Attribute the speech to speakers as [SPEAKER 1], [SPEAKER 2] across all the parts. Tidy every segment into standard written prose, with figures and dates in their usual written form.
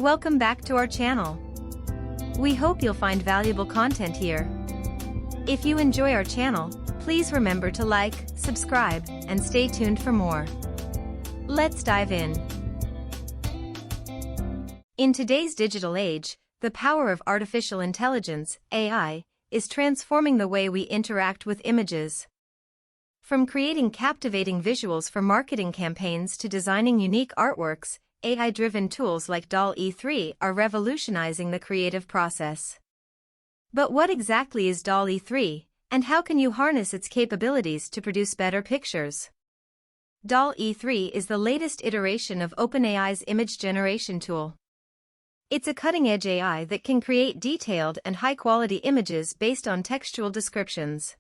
[SPEAKER 1] Welcome back to our channel. We hope you'll find valuable content here. If you enjoy our channel, please remember to like, subscribe, and stay tuned for more. Let's dive in. In today's digital age, the power of artificial intelligence, AI, is transforming the way we interact with images. From creating captivating visuals for marketing campaigns to designing unique artworks, AI-driven tools like DALL E3 are revolutionizing the creative process. But what exactly is DALL E3, and how can you harness its capabilities to produce better pictures? DALL E3 is the latest iteration of OpenAI's image generation tool. It's a cutting-edge AI that can create detailed and high-quality images based on textual descriptions.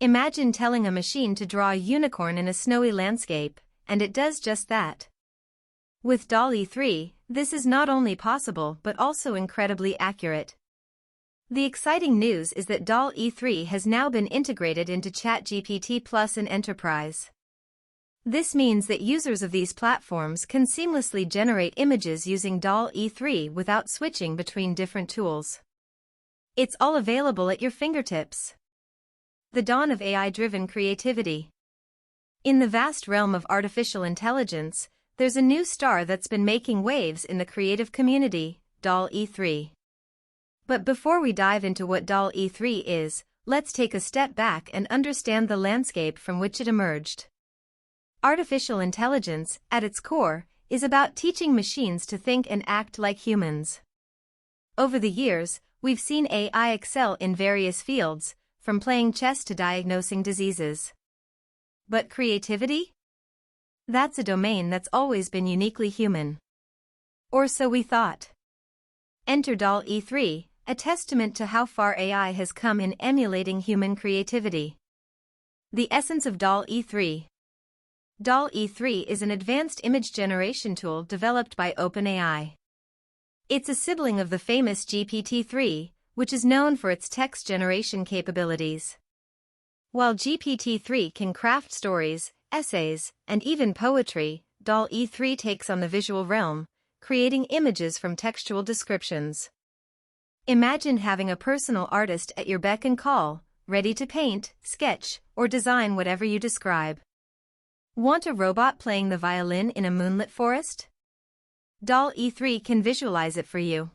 [SPEAKER 1] Imagine telling a machine to draw a unicorn in a snowy landscape, and it does just that. With DALL E3, this is not only possible but also incredibly accurate. The exciting news is that DALL E3 has now been integrated into ChatGPT Plus and Enterprise. This means that users of these platforms can seamlessly generate images using DALL E3 without switching between different tools. It's all available at your fingertips. The dawn of AI-driven creativity. In the vast realm of artificial intelligence, there's a new star that's been making waves in the creative community, DALL E3. But before we dive into what DALL E3 is, let's take a step back and understand the landscape from which it emerged. Artificial intelligence, at its core, is about teaching machines to think and act like humans. Over the years, we've seen AI excel in various fields, from playing chess to diagnosing diseases. But creativity? That's a domain that's always been uniquely human. Or so we thought. Enter DALL E3, a testament to how far AI has come in emulating human creativity. The essence of DALL E3. DALL E3 is an advanced image generation tool developed by OpenAI. It's a sibling of the famous GPT-3, which is known for its text generation capabilities. While GPT-3 can craft stories, essays, and even poetry, DALL E3 takes on the visual realm, creating images from textual descriptions. Imagine having a personal artist at your beck and call, ready to paint, sketch, or design whatever you describe. Want a robot playing the violin in a moonlit forest? DALL E3 can visualize it for you.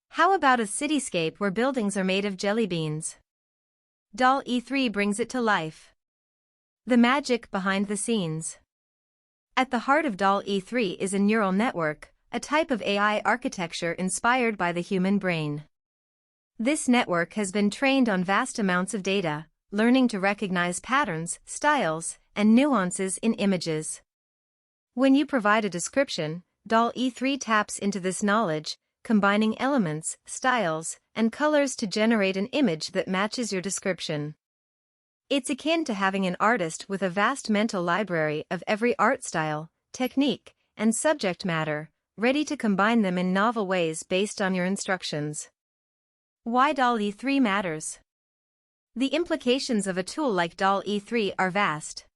[SPEAKER 1] How about a cityscape where buildings are made of jelly beans? DALL E3 brings it to life. The magic behind the scenes. At the heart of DALL E3 is a neural network, a type of AI architecture inspired by the human brain. This network has been trained on vast amounts of data, learning to recognize patterns, styles, and nuances in images. When you provide a description, DALL E3 taps into this knowledge, combining elements, styles, and colors to generate an image that matches your description. It's akin to having an artist with a vast mental library of every art style, technique, and subject matter, ready to combine them in novel ways based on your instructions. Why DALL E3 matters? The implications of a tool like DALL E3 are vast.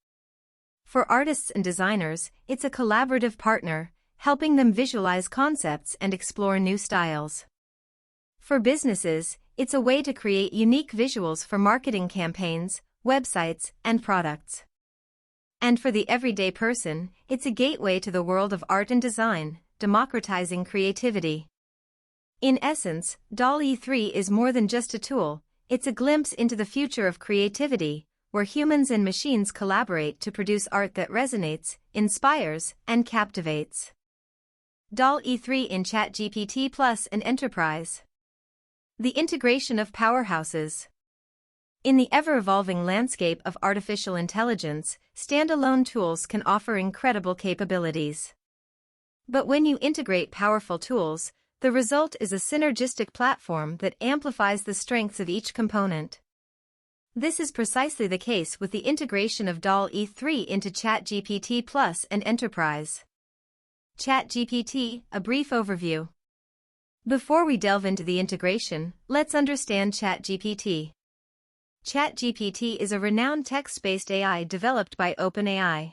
[SPEAKER 1] For artists and designers, it's a collaborative partner, helping them visualize concepts and explore new styles. For businesses, it's a way to create unique visuals for marketing campaigns, websites, and products. And for the everyday person, it's a gateway to the world of art and design, democratizing creativity. In essence, DALL E3 is more than just a tool, it's a glimpse into the future of creativity, where humans and machines collaborate to produce art that resonates, inspires, and captivates. DALL E3 in ChatGPT Plus and Enterprise. The integration of powerhouses. In the ever-evolving landscape of artificial intelligence, standalone tools can offer incredible capabilities. But when you integrate powerful tools, the result is a synergistic platform that amplifies the strengths of each component. This is precisely the case with the integration of DALL E3 into ChatGPT Plus and Enterprise. ChatGPT, a brief overview. Before we delve into the integration, let's understand ChatGPT. ChatGPT is a renowned text-based AI developed by OpenAI.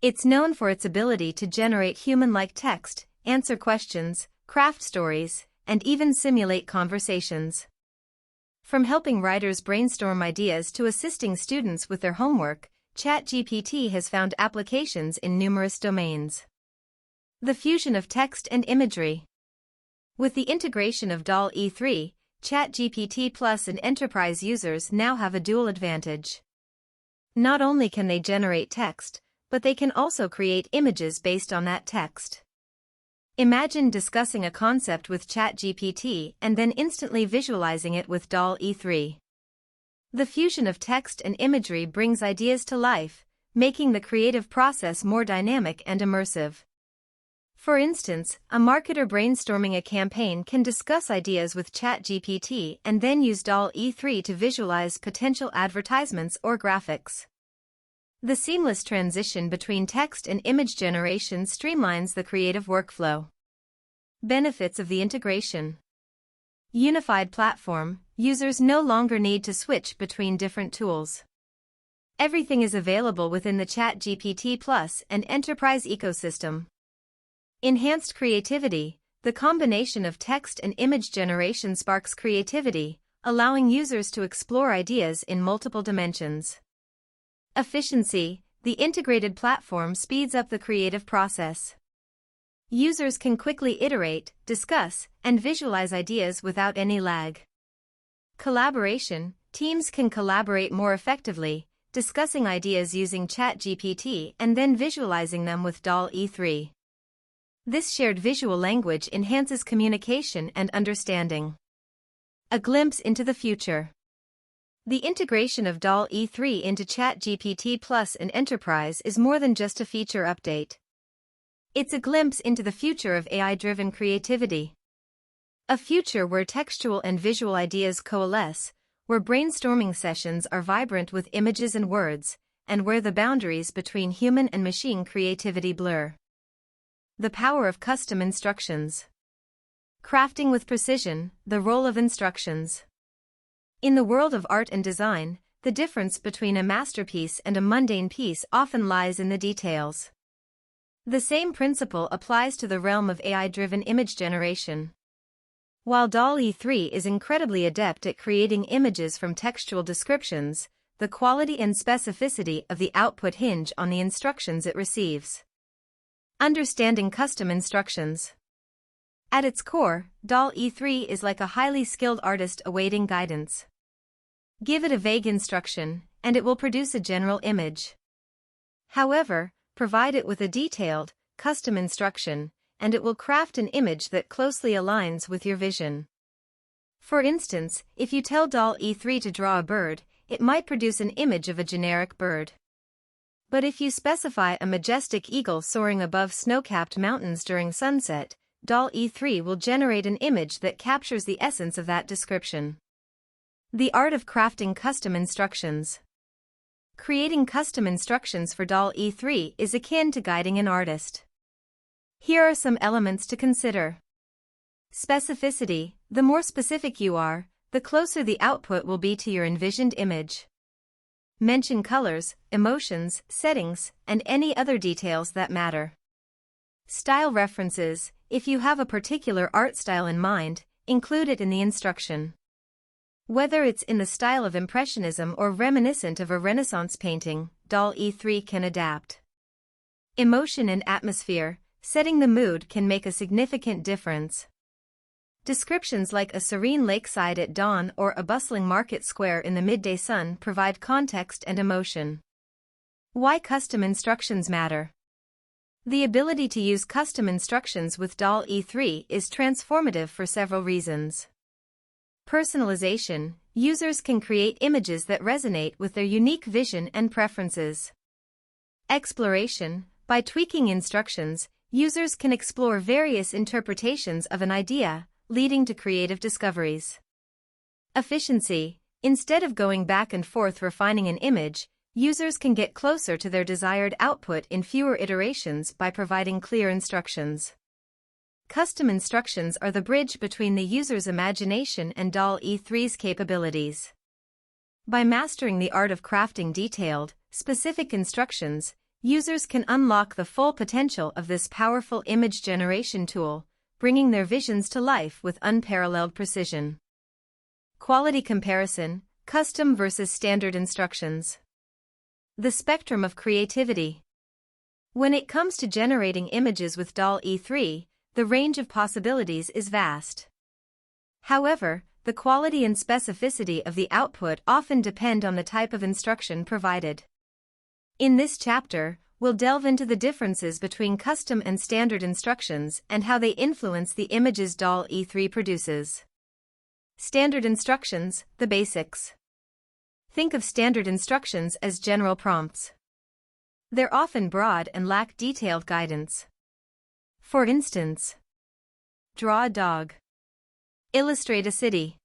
[SPEAKER 1] It's known for its ability to generate human-like text, answer questions, craft stories, and even simulate conversations. From helping writers brainstorm ideas to assisting students with their homework, ChatGPT has found applications in numerous domains. The fusion of text and imagery. With the integration of DALL E3, ChatGPT Plus and enterprise users now have a dual advantage. Not only can they generate text, but they can also create images based on that text. Imagine discussing a concept with ChatGPT and then instantly visualizing it with DALL E3. The fusion of text and imagery brings ideas to life, making the creative process more dynamic and immersive. For instance, a marketer brainstorming a campaign can discuss ideas with ChatGPT and then use DALL E3 to visualize potential advertisements or graphics. The seamless transition between text and image generation streamlines the creative workflow. Benefits of the integration. Unified platform, users no longer need to switch between different tools. Everything is available within the ChatGPT Plus and enterprise ecosystem. Enhanced creativity, the combination of text and image generation sparks creativity, allowing users to explore ideas in multiple dimensions. Efficiency, the integrated platform speeds up the creative process. Users can quickly iterate, discuss, and visualize ideas without any lag. Collaboration, teams can collaborate more effectively, discussing ideas using ChatGPT and then visualizing them with DALL E3. This shared visual language enhances communication and understanding. A glimpse into the future. The integration of DALL E3 into ChatGPT Plus and Enterprise is more than just a feature update. It's a glimpse into the future of AI-driven creativity. A future where textual and visual ideas coalesce, where brainstorming sessions are vibrant with images and words, and where the boundaries between human and machine creativity blur. The power of custom instructions. Crafting with precision, the role of instructions. In the world of art and design, the difference between a masterpiece and a mundane piece often lies in the details. The same principle applies to the realm of AI-driven image generation. While DALL E3 is incredibly adept at creating images from textual descriptions, the quality and specificity of the output hinge on the instructions it receives. Understanding custom instructions. At its core, DALL E3 is like a highly skilled artist awaiting guidance. Give it a vague instruction, and it will produce a general image. However, provide it with a detailed, custom instruction, and it will craft an image that closely aligns with your vision. For instance, if you tell DALL E3 to draw a bird, it might produce an image of a generic bird. But if you specify a majestic eagle soaring above snow-capped mountains during sunset, DALL E3 will generate an image that captures the essence of that description. The art of crafting custom instructions. Creating custom instructions for DALL E3 is akin to guiding an artist. Here are some elements to consider. Specificity, the more specific you are, the closer the output will be to your envisioned image. Mention colors, emotions, settings, and any other details that matter. Style references, if you have a particular art style in mind, include it in the instruction. Whether it's in the style of Impressionism or reminiscent of a Renaissance painting, DALL E3 can adapt. Emotion and atmosphere, setting the mood can make a significant difference. Descriptions like a serene lakeside at dawn or a bustling market square in the midday sun provide context and emotion. Why custom instructions matter. The ability to use custom instructions with DALL E3 is transformative for several reasons. Personalization, users can create images that resonate with their unique vision and preferences. Exploration, by tweaking instructions, users can explore various interpretations of an idea, leading to creative discoveries. Efficiency, instead of going back and forth refining an image, users can get closer to their desired output in fewer iterations by providing clear instructions. Custom instructions are the bridge between the user's imagination and DALL E3's capabilities. By mastering the art of crafting detailed, specific instructions, Users can unlock the full potential of this powerful image generation tool, bringing their visions to life with unparalleled precision. Quality comparison, custom versus standard instructions. The spectrum of creativity. When it comes to generating images with DALL E3, the range of possibilities is vast. However, the quality and specificity of the output often depend on the type of instruction provided. In this chapter, we'll delve into the differences between custom and standard instructions and how they influence the images DALL E3 produces. Standard instructions, the basics. Think of standard instructions as general prompts. They're often broad and lack detailed guidance. For instance, draw a dog. Illustrate a city.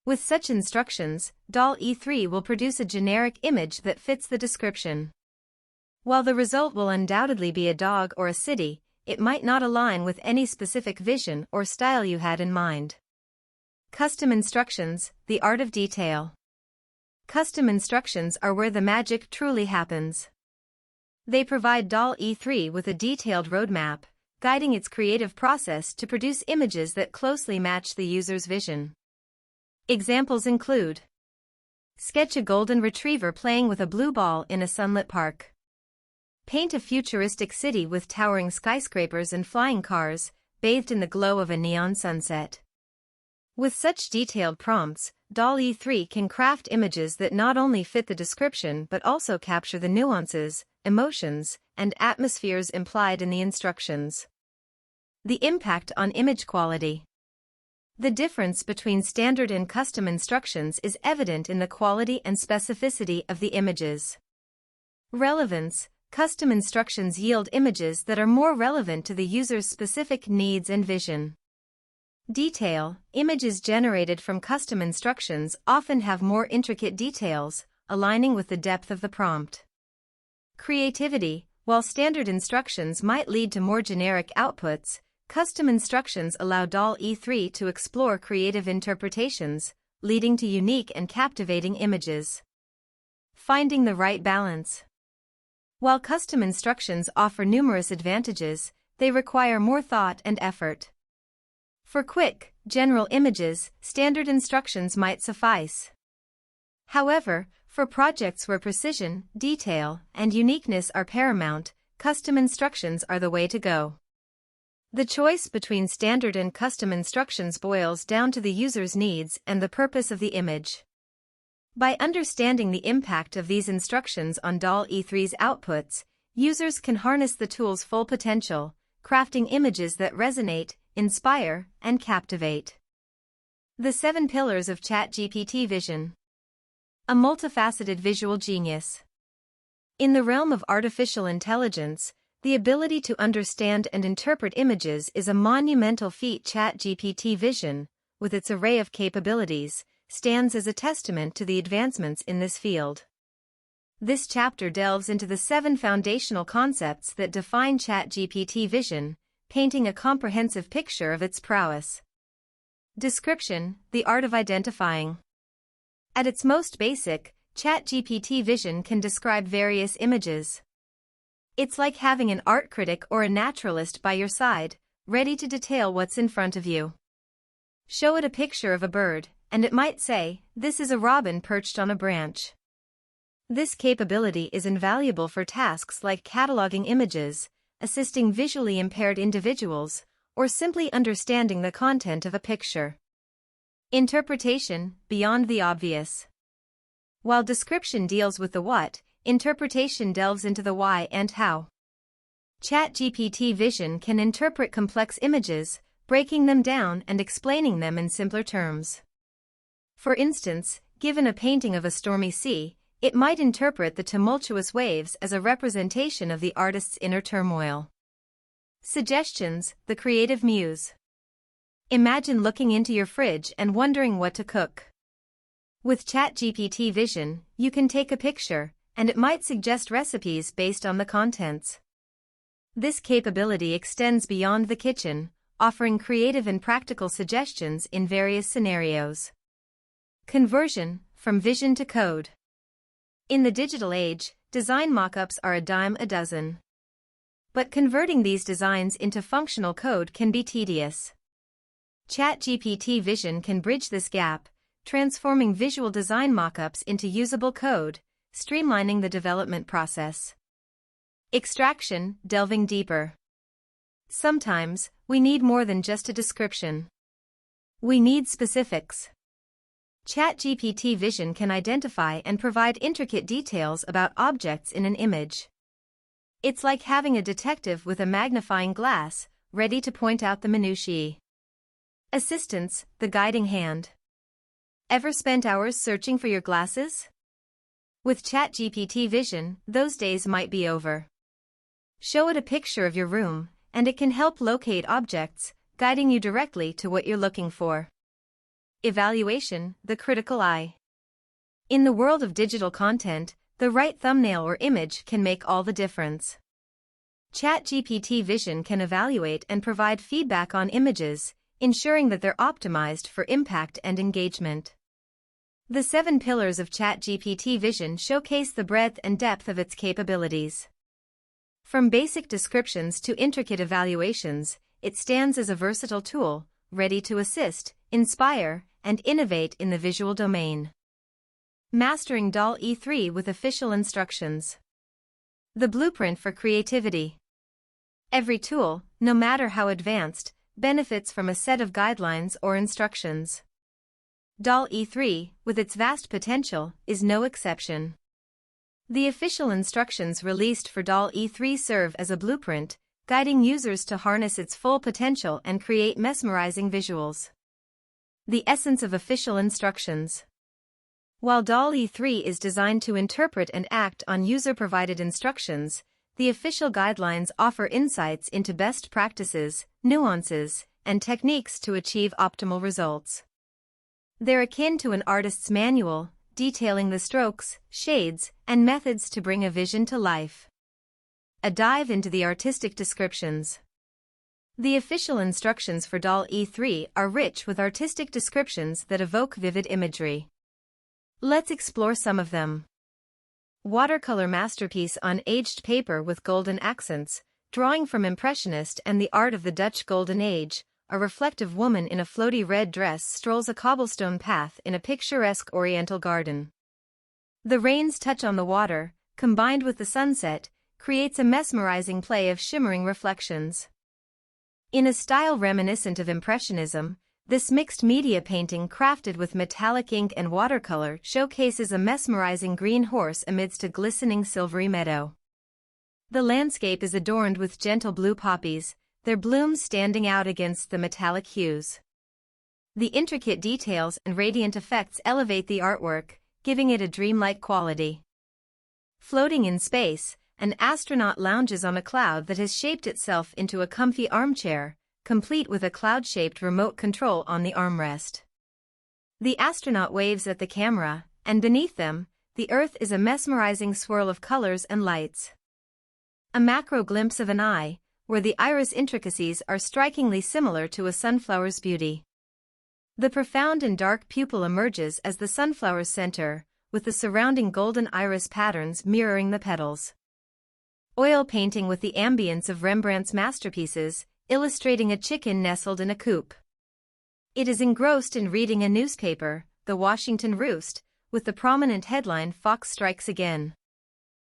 [SPEAKER 1] With such instructions, DALL E3 will produce a generic image that fits the description. While the result will undoubtedly be a dog or a city, it might not align with any specific vision or style you had in mind. Custom instructions, the art of detail. Custom instructions are where the magic truly happens. They provide DALL E3 with a detailed roadmap, guiding its creative process to produce images that closely match the user's vision. Examples include: sketch a golden retriever playing with a blue ball in a sunlit park. Paint a futuristic city with towering skyscrapers and flying cars, bathed in the glow of a neon sunset. With such detailed prompts, DALL E3 can craft images that not only fit the description but also capture the nuances, emotions, and atmospheres implied in the instructions. The impact on image quality. The difference between standard and custom instructions is evident in the quality and specificity of the images. Relevance. Custom instructions yield images that are more relevant to the user's specific needs and vision. Detail. Images generated from custom instructions often have more intricate details, aligning with the depth of the prompt. Creativity. While standard instructions might lead to more generic outputs, custom instructions allow DALL E3 to explore creative interpretations, leading to unique and captivating images. Finding the right balance. While custom instructions offer numerous advantages, they require more thought and effort. For quick, general images, standard instructions might suffice. However, for projects where precision, detail, and uniqueness are paramount, custom instructions are the way to go. The choice between standard and custom instructions boils down to the user's needs and the purpose of the image. By understanding the impact of these instructions on DALL E3's outputs, users can harness the tool's full potential, crafting images that resonate, inspire, and captivate. The 7 Pillars of ChatGPT Vision. A multifaceted visual genius. In the realm of artificial intelligence, the ability to understand and interpret images is a monumental feat. ChatGPT Vision, with its array of capabilities, stands as a testament to the advancements in this field. This chapter delves into the 7 foundational concepts that define ChatGPT Vision, painting a comprehensive picture of its prowess. Description: the art of identifying. At its most basic, ChatGPT Vision can describe various images. It's like having an art critic or a naturalist by your side, ready to detail what's in front of you. Show it a picture of a bird, and it might say, "This is a robin perched on a branch." This capability is invaluable for tasks like cataloging images, assisting visually impaired individuals, or simply understanding the content of a picture. Interpretation: beyond the obvious. While description deals with the what, interpretation delves into the why and how. ChatGPT Vision can interpret complex images, breaking them down and explaining them in simpler terms. For instance, given a painting of a stormy sea, it might interpret the tumultuous waves as a representation of the artist's inner turmoil. Suggestions: the creative muse. Imagine looking into your fridge and wondering what to cook. With ChatGPT Vision, you can take a picture, and it might suggest recipes based on the contents. This capability extends beyond the kitchen, offering creative and practical suggestions in various scenarios. Conversion: from vision to code. In the digital age, design mockups are a dime a dozen. But converting these designs into functional code can be tedious. ChatGPT Vision can bridge this gap, transforming visual design mockups into usable code, streamlining the development process. Extraction, delving deeper. Sometimes, we need more than just a description. We need specifics. ChatGPT Vision can identify and provide intricate details about objects in an image. It's like having a detective with a magnifying glass, ready to point out the minutiae. Assistance, the guiding hand. Ever spent hours searching for your glasses? With ChatGPT Vision, those days might be over. Show it a picture of your room, and it can help locate objects, guiding you directly to what you're looking for. Evaluation, the critical eye. In the world of digital content, the right thumbnail or image can make all the difference. ChatGPT Vision can evaluate and provide feedback on images, ensuring that they're optimized for impact and engagement. The 7 pillars of ChatGPT Vision showcase the breadth and depth of its capabilities. From basic descriptions to intricate evaluations, it stands as a versatile tool, ready to assist, inspire, and innovate in the visual domain. Mastering DALL E3 with official instructions. The blueprint for creativity. Every tool, no matter how advanced, benefits from a set of guidelines or instructions. DALL E3, with its vast potential, is no exception. The official instructions released for DALL E3 serve as a blueprint, guiding users to harness its full potential and create mesmerizing visuals. The essence of official instructions. While DALL E3 is designed to interpret and act on user-provided instructions, the official guidelines offer insights into best practices, nuances, and techniques to achieve optimal results. They're akin to an artist's manual, detailing the strokes, shades, and methods to bring a vision to life. A dive into the artistic descriptions. The official instructions for DALL E3 are rich with artistic descriptions that evoke vivid imagery. Let's explore some of them. Watercolor masterpiece on aged paper with golden accents, drawing from Impressionist and the art of the Dutch Golden Age. A reflective woman in a floaty red dress strolls a cobblestone path in a picturesque oriental garden. The rain's touch on the water, combined with the sunset, creates a mesmerizing play of shimmering reflections. In a style reminiscent of Impressionism, this mixed-media painting crafted with metallic ink and watercolor showcases a mesmerizing green horse amidst a glistening silvery meadow. The landscape is adorned with gentle blue poppies, their blooms standing out against the metallic hues. The intricate details and radiant effects elevate the artwork, giving it a dreamlike quality. Floating in space, an astronaut lounges on a cloud that has shaped itself into a comfy armchair, complete with a cloud-shaped remote control on the armrest. The astronaut waves at the camera, and beneath them, the Earth is a mesmerizing swirl of colors and lights. A macro glimpse of an eye, where the iris intricacies are strikingly similar to a sunflower's beauty. The profound and dark pupil emerges as the sunflower's center, with the surrounding golden iris patterns mirroring the petals. Oil painting with the ambience of Rembrandt's masterpieces, illustrating a chicken nestled in a coop. It is engrossed in reading a newspaper, The Washington Roost, with the prominent headline "Fox Strikes Again."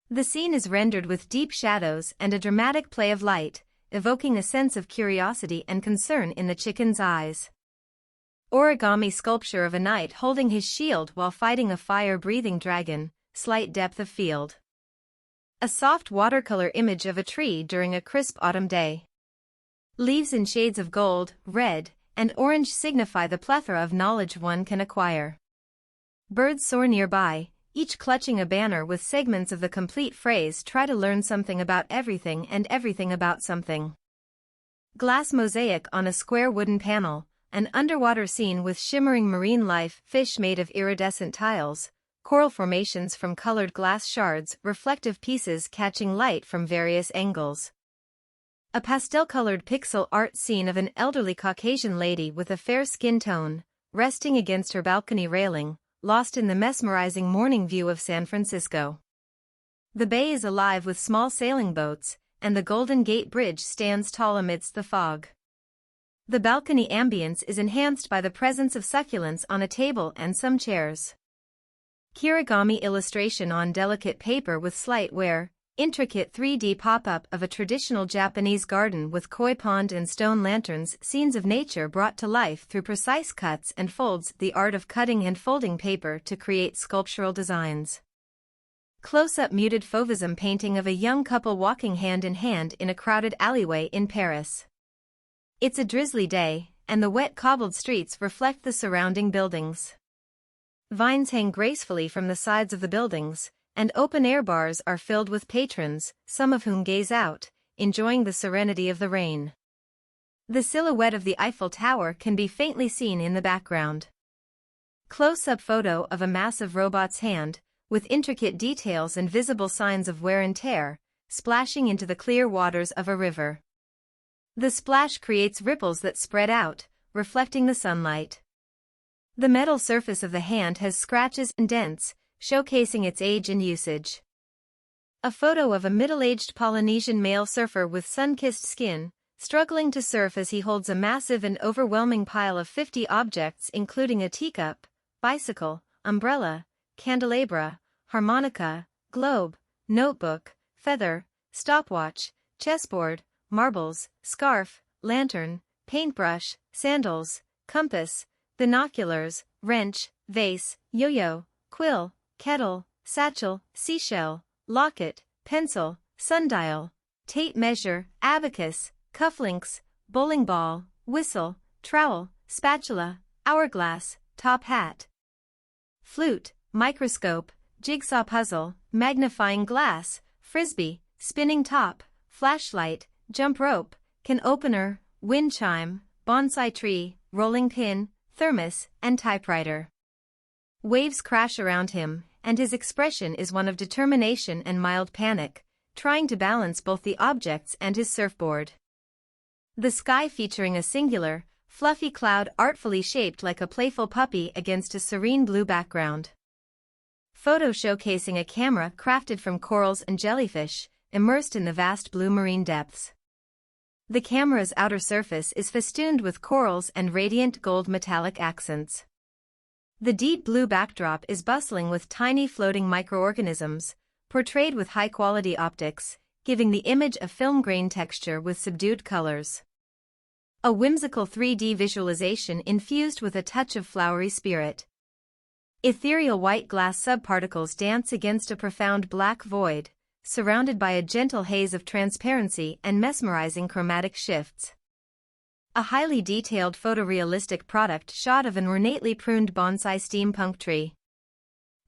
[SPEAKER 1] The scene is rendered with deep shadows and a dramatic play of light, evoking a sense of curiosity and concern in the chicken's eyes. Origami sculpture of a knight holding his shield while fighting a fire-breathing dragon, slight depth of field. A soft watercolor image of a tree during a crisp autumn day. Leaves in shades of gold, red, and orange signify the plethora of knowledge one can acquire. Birds soar nearby, each clutching a banner with segments of the complete phrase "Try to learn something about everything and everything about something." Glass mosaic on a square wooden panel, an underwater scene with shimmering marine life, fish made of iridescent tiles, coral formations from colored glass shards, reflective pieces catching light from various angles. A pastel-colored pixel art scene of an elderly Caucasian lady with a fair skin tone, resting against her balcony railing, lost in the mesmerizing morning view of San Francisco. The bay is alive with small sailing boats, and the Golden Gate Bridge stands tall amidst the fog. The balcony ambience is enhanced by the presence of succulents on a table and some chairs. Kirigami illustration on delicate paper with slight wear, intricate 3D pop-up of a traditional Japanese garden with koi pond and stone lanterns, scenes of nature brought to life through precise cuts and folds, the art of cutting and folding paper to create sculptural designs. Close-up muted fauvism painting of a young couple walking hand in hand in a crowded alleyway in Paris. It's a drizzly day, and the wet cobbled streets reflect the surrounding buildings. Vines hang gracefully from the sides of the buildings, and open-air bars are filled with patrons, some of whom gaze out, enjoying the serenity of the rain. The silhouette of the Eiffel Tower can be faintly seen in the background. Close-up photo of a massive robot's hand, with intricate details and visible signs of wear and tear, splashing into the clear waters of a river. The splash creates ripples that spread out, reflecting the sunlight. The metal surface of the hand has scratches and dents, showcasing its age and usage. A photo of a middle-aged Polynesian male surfer with sun-kissed skin, struggling to surf as he holds a massive and overwhelming pile of 50 objects including a teacup, bicycle, umbrella, candelabra, harmonica, globe, notebook, feather, stopwatch, chessboard, marbles, scarf, lantern, paintbrush, sandals, compass, binoculars, wrench, vase, yo-yo, quill, kettle, satchel, seashell, locket, pencil, sundial, tape measure, abacus, cufflinks, bowling ball, whistle, trowel, spatula, hourglass, top hat, flute, microscope, jigsaw puzzle, magnifying glass, frisbee, spinning top, flashlight, jump rope, can opener, wind chime, bonsai tree, rolling pin, thermos, and typewriter. Waves crash around him, and his expression is one of determination and mild panic, trying to balance both the objects and his surfboard. The sky featuring a singular, fluffy cloud artfully shaped like a playful puppy against a serene blue background. Photo showcasing a camera crafted from corals and jellyfish, immersed in the vast blue marine depths. The camera's outer surface is festooned with corals and radiant gold metallic accents. The deep blue backdrop is bustling with tiny floating microorganisms, portrayed with high-quality optics, giving the image a film grain texture with subdued colors. A whimsical 3D visualization infused with a touch of flowery spirit. Ethereal white glass subparticles dance against a profound black void, surrounded by a gentle haze of transparency and mesmerizing chromatic shifts. A highly detailed photorealistic product shot of an ornately pruned bonsai steampunk tree.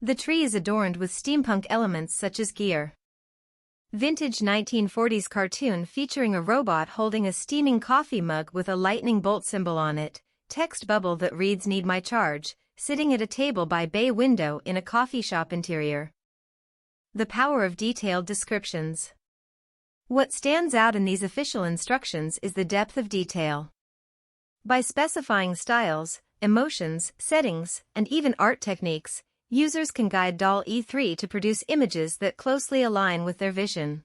[SPEAKER 1] The tree is adorned with steampunk elements such as gear. Vintage 1940s cartoon featuring a robot holding a steaming coffee mug with a lightning bolt symbol on it, text bubble that reads "Need my charge," sitting at a table by bay window in a coffee shop interior. The power of detailed descriptions. What stands out in these official instructions is the depth of detail. By specifying styles, emotions, settings, and even art techniques, users can guide DALL E3 to produce images that closely align with their vision.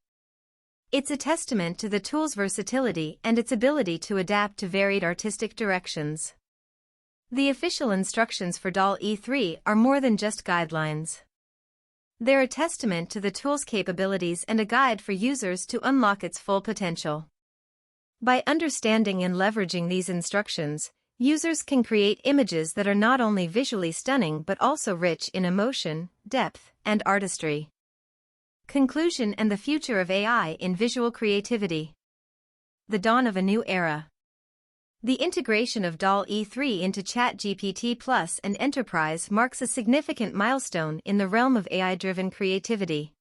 [SPEAKER 1] It's a testament to the tool's versatility and its ability to adapt to varied artistic directions. The official instructions for DALL E3 are more than just guidelines. They're a testament to the tool's capabilities and a guide for users to unlock its full potential. By understanding and leveraging these instructions, users can create images that are not only visually stunning but also rich in emotion, depth, and artistry. Conclusion and the future of AI in visual creativity. The dawn of a new era. The integration of DALL E3 into ChatGPT Plus and Enterprise marks a significant milestone in the realm of AI-driven creativity.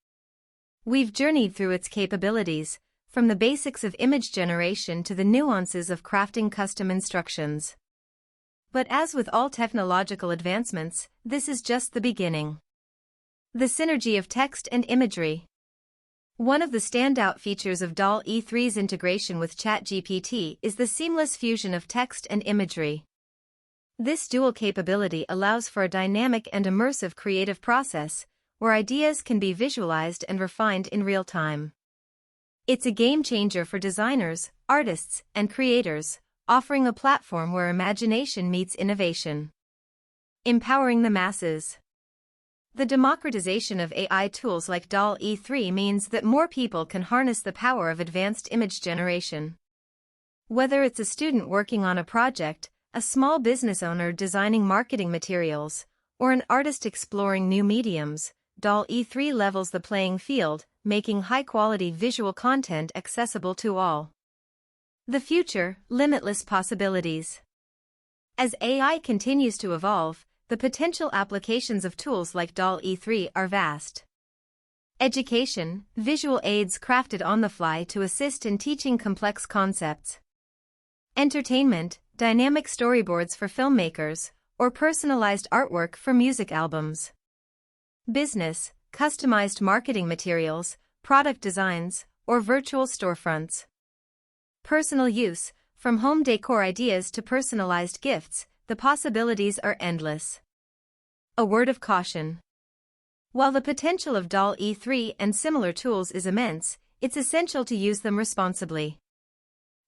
[SPEAKER 1] We've journeyed through its capabilities, from the basics of image generation to the nuances of crafting custom instructions. But as with all technological advancements, this is just the beginning. The synergy of text and imagery. One of the standout features of DALL E3's integration with ChatGPT is the seamless fusion of text and imagery. This dual capability allows for a dynamic and immersive creative process, where ideas can be visualized and refined in real time. It's a game changer for designers, artists, and creators, offering a platform where imagination meets innovation. Empowering the masses. The democratization of AI tools like DALL E3 means that more people can harness the power of advanced image generation. Whether it's a student working on a project, a small business owner designing marketing materials, or an artist exploring new mediums, DALL E3 levels the playing field, making high-quality visual content accessible to all. The future, limitless possibilities. As AI continues to evolve, the potential applications of tools like DALL E3 are vast. Education, visual aids crafted on the fly to assist in teaching complex concepts. Entertainment, dynamic storyboards for filmmakers, or personalized artwork for music albums. Business, customized marketing materials, product designs, or virtual storefronts. Personal use, from home decor ideas to personalized gifts, the possibilities are endless. A word of caution. While the potential of DALL E3 and similar tools is immense, it's essential to use them responsibly.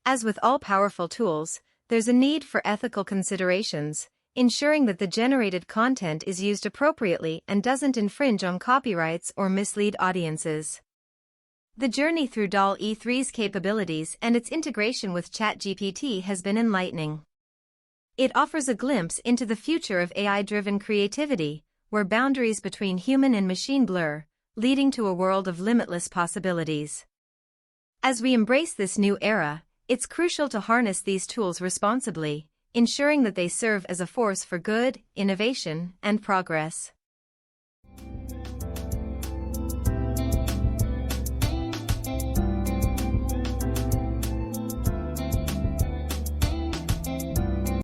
[SPEAKER 1] As with all powerful tools, there's a need for ethical considerations, ensuring that the generated content is used appropriately and doesn't infringe on copyrights or mislead audiences. The journey through DALL E3's capabilities and its integration with ChatGPT has been enlightening. It offers a glimpse into the future of AI-driven creativity, where boundaries between human and machine blur, leading to a world of limitless possibilities. As we embrace this new era, it's crucial to harness these tools responsibly, ensuring that they serve as a force for good, innovation, and progress.